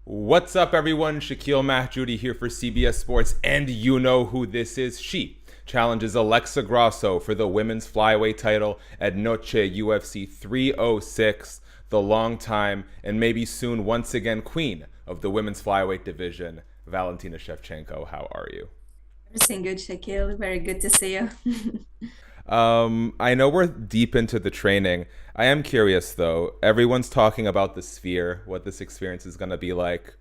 What's up, everyone? Shakiel Mahjouri here for CBS Sports, and you know who this is. She challenges Alexa Grasso for the women's flyweight title at Noche UFC 306, the long-time and maybe soon once again queen of the women's flyweight division, Valentina Shevchenko. How are you? Everything good, Shakiel. Very good to see you. I know we're deep into the training. I am curious though. Everyone's talking about the sphere, what this experience is going to be like.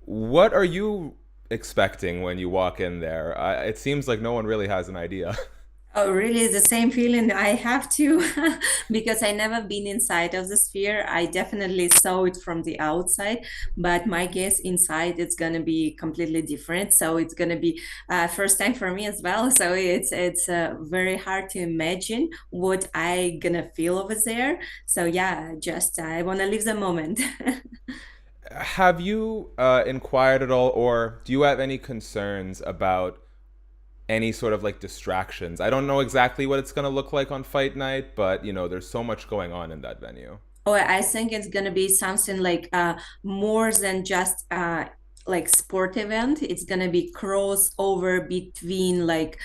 What are you expecting when you walk in there? It seems like no one really has an idea. Oh, really? The same feeling I have too, because I never been inside of the sphere. I definitely saw it from the outside, but my guess inside it's gonna be completely different. So it's gonna be first time for me as well. So it's very hard to imagine what I gonna feel over there. So yeah, just I wanna live the moment. Have you inquired at all, or do you have any concerns about any sort of like distractions? I don't know exactly what it's going to look like on fight night, but there's so much going on in that venue. Oh, I think it's gonna be something like more than just like sport event. It's gonna be crossover between like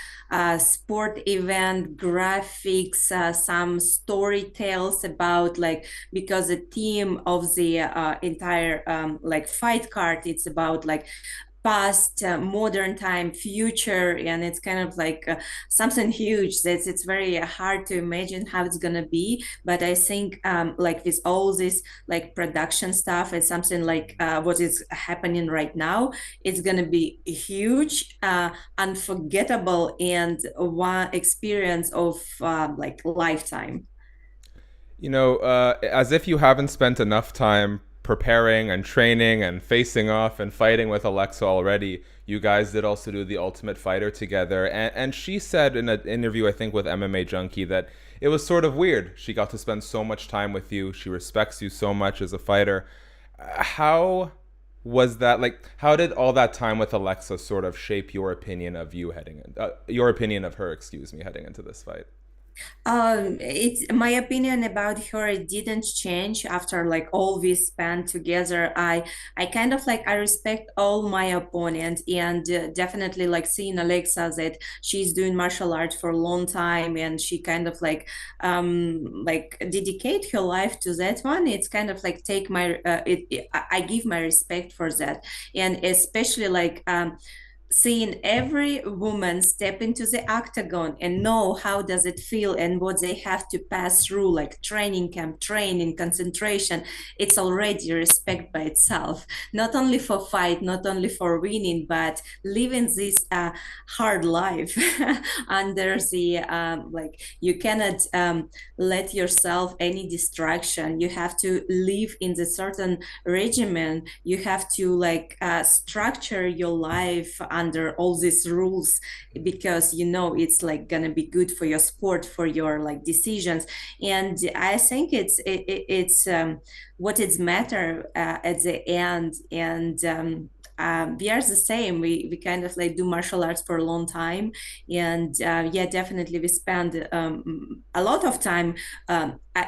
sport event graphics, some story tales about like because the theme of the entire like fight card it's about like past, modern time, future, and it's kind of like something huge that it's very hard to imagine how it's gonna be. But I think like with all this like production stuff, it's something like what is happening right now. It's gonna be huge, unforgettable, and one experience of like lifetime. As if you haven't spent enough time preparing and training and facing off and fighting with Alexa already, you guys did also do the Ultimate Fighter together. And she said in an interview, I think, with MMA Junkie, that it was sort of weird. She got to spend so much time with you. She respects you so much as a fighter. How was that like? How did all that time with Alexa sort of shape your opinion of you heading in, your opinion of her, excuse me, heading into this fight? It's my opinion about her. It didn't change after like all we spent together. I kind of like I respect all my opponent and definitely like seeing Alexa that she's doing martial arts for a long time and she kind of like dedicate her life to that one. It's kind of like take my I give my respect for that and especially like seeing every woman step into the octagon and know how does it feel and what they have to pass through like training camp training concentration, it's already respect by itself, not only for fight, not only for winning, but living this hard life under the like you cannot let yourself any distraction. You have to live in the certain regimen. You have to like structure your life under all these rules because you know it's like gonna be good for your sport, for your like decisions. And I think it's what it's matter at the end. And we are the same. We kind of like do martial arts for a long time, and yeah, definitely we spend a lot of time.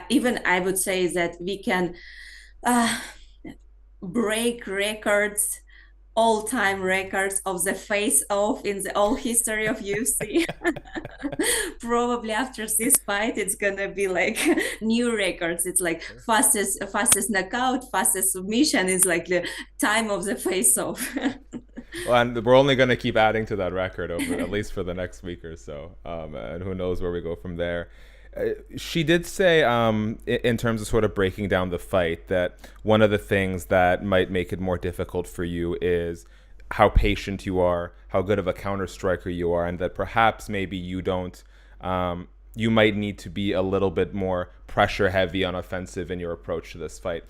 Even I would say that we can uh, break records, all-time records of the face-off in the whole history of UFC. Probably after this fight, it's gonna be like new records. It's like fastest knockout, fastest submission is like the time of the face-off. Well, and we're only going to keep adding to that record over at least for the next week or so, and who knows where we go from there. She did say, in terms of sort of breaking down the fight, that one of the things that might make it more difficult for you is how patient you are, how good of a counter striker you are, and that perhaps maybe you don't. You might need to be a little bit more pressure heavy on offensive in your approach to this fight.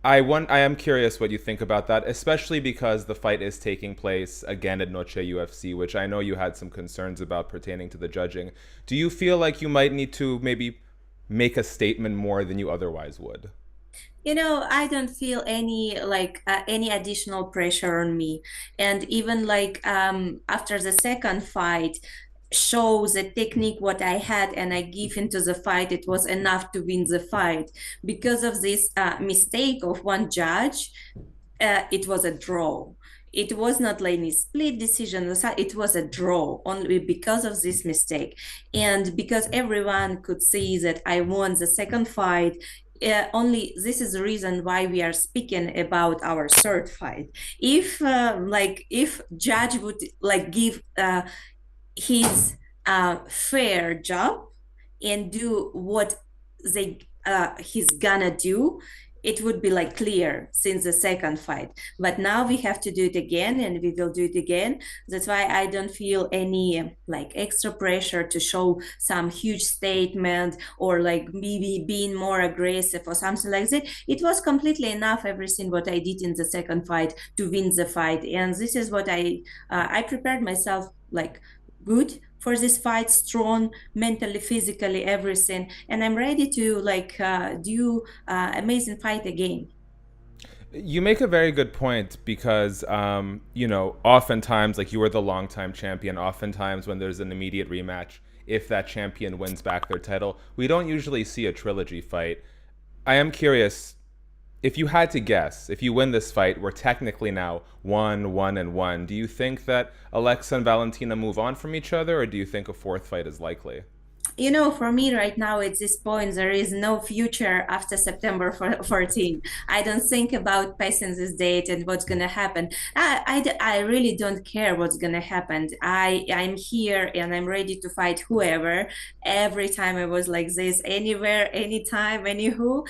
I am curious what you think about that, especially because the fight is taking place again at Noche UFC, which I know you had some concerns about pertaining to the judging. Do you feel like you might need to maybe make a statement more than you otherwise would? You know, I don't feel any like any additional pressure on me. And even like after the second fight, show the technique what I had and I give into the fight, it was enough to win the fight. Because of this mistake of one judge, It was a draw. It was not like a split decision. It was a draw only because of this mistake. And because everyone could see that I won the second fight, only this is the reason why we are speaking about our third fight. If judge would like give his fair job and do what they he's gonna do, it would be like clear since the second fight. But now we have to do it again, and we will do it again. That's why I don't feel any like extra pressure to show some huge statement or like maybe being more aggressive or something like that. It was completely enough everything what I did in the second fight to win the fight, and this is what I prepared myself like good for this fight, strong mentally, physically, everything, and I'm ready to like do amazing fight again. You make a very good point because, oftentimes, like you were the longtime champion, oftentimes when there's an immediate rematch, if that champion wins back their title, we don't usually see a trilogy fight. I am curious, if you had to guess, if you win this fight, we're technically now 1-1-1. Do you think that Alexa and Valentina move on from each other, or do you think a fourth fight is likely? For me right now at this point, there is no future after September 14. I don't think about passing this date and what's going to happen. I really don't care what's going to happen. I'm here and I'm ready to fight whoever. Every time I was like this, anywhere, anytime, anywho.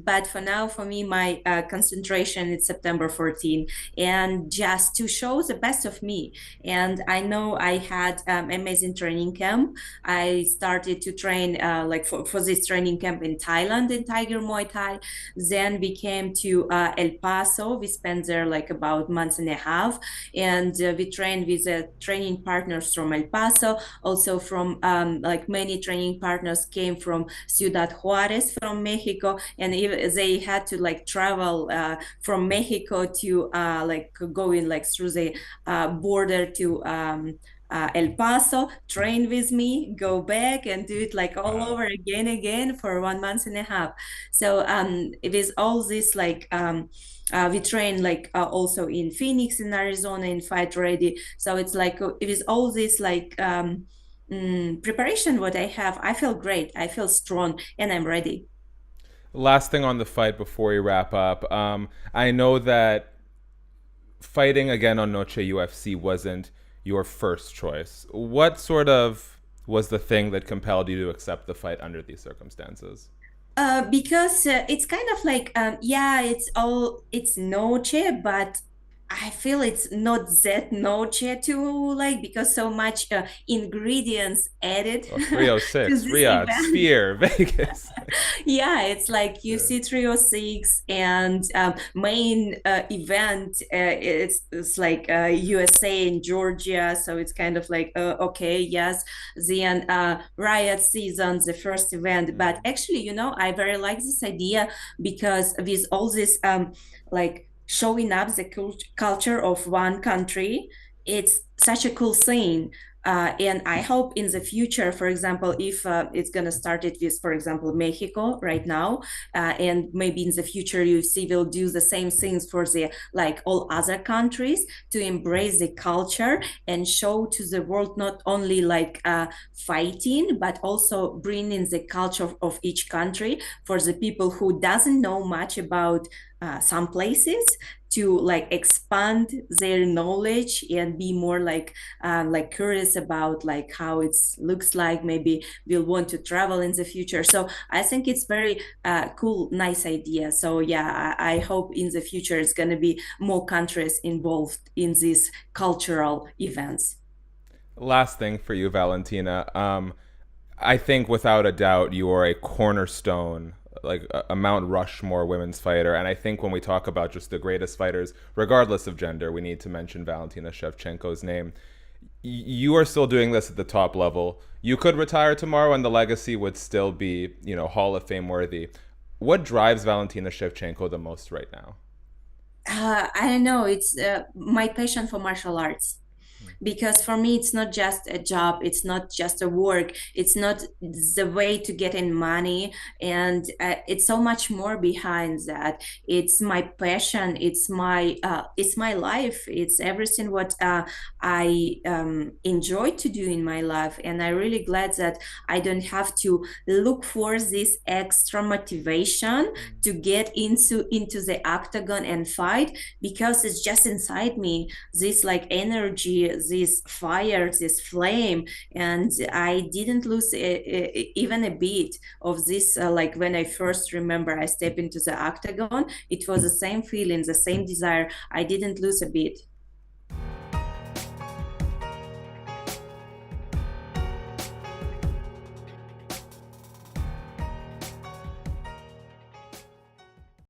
But for now, for me, my concentration is September 14 and just to show the best of me. And I know I had amazing training camp. I started to train like for this training camp in Thailand in Tiger Muay Thai. Then we came to El Paso. We spent there like about months and a half, and we trained with training partners from El Paso, also from like many training partners came from Ciudad Juarez from Mexico, and they had to like travel from Mexico to like going like through the border to El Paso, train with me, go back and do it like all Wow. over again for 1 month and a half. So it is all this like we train like also in Phoenix in Arizona in Fight Ready. So it's like it is all this like preparation what I have. I feel great. I feel strong and I'm ready. Last thing on the fight before we wrap up. I know that fighting again on Noche UFC wasn't your first choice. What sort of was the thing that compelled you to accept the fight under these circumstances? Because it's kind of like yeah, it's noche, but I feel it's not that noche too, like because so much ingredients added Oh, to 306, this Riyadh, event. Sphere, Vegas. Yeah, it's like Yeah. UFC 306 and main event. It's like USA and Georgia, so it's kind of like okay, yes. Then riot season, the first event. But Mm. actually, I very like this idea because with all this like showing up the culture of one country, it's such a cool thing. And I hope in the future, for example, if it's going to start it with, for example, Mexico right now, and maybe in the future UFC will do the same things for the like all other countries to embrace the culture and show to the world not only like fighting, but also bringing the culture of each country for the people who doesn't know much about some places to like expand their knowledge and be more like curious about like how it looks like maybe we'll want to travel in the future. So I think it's very cool, nice idea. So yeah, I hope in the future it's going to be more countries involved in these cultural events. Last thing for you, Valentina. I think without a doubt you are a cornerstone, like a Mount Rushmore women's fighter. And I think when we talk about just the greatest fighters, regardless of gender, we need to mention Valentina Shevchenko's name. You are still doing this at the top level. You could retire tomorrow and the legacy would still be, Hall of Fame worthy. What drives Valentina Shevchenko the most right now? I don't know. It's my passion for martial arts. because for me it's not just a job, it's not just a work, it's not the way to get in money, and it's so much more behind that. It's my passion, it's my life, it's everything what I enjoy to do in my life, and I'm really glad that I don't have to look for this extra motivation Mm. to get into the octagon and fight, because it's just inside me, this like energy, this fire, this flame. And I didn't lose even a bit of this. Like when I first remember I stepped into the octagon, it was the same feeling, the same desire. I didn't lose a bit.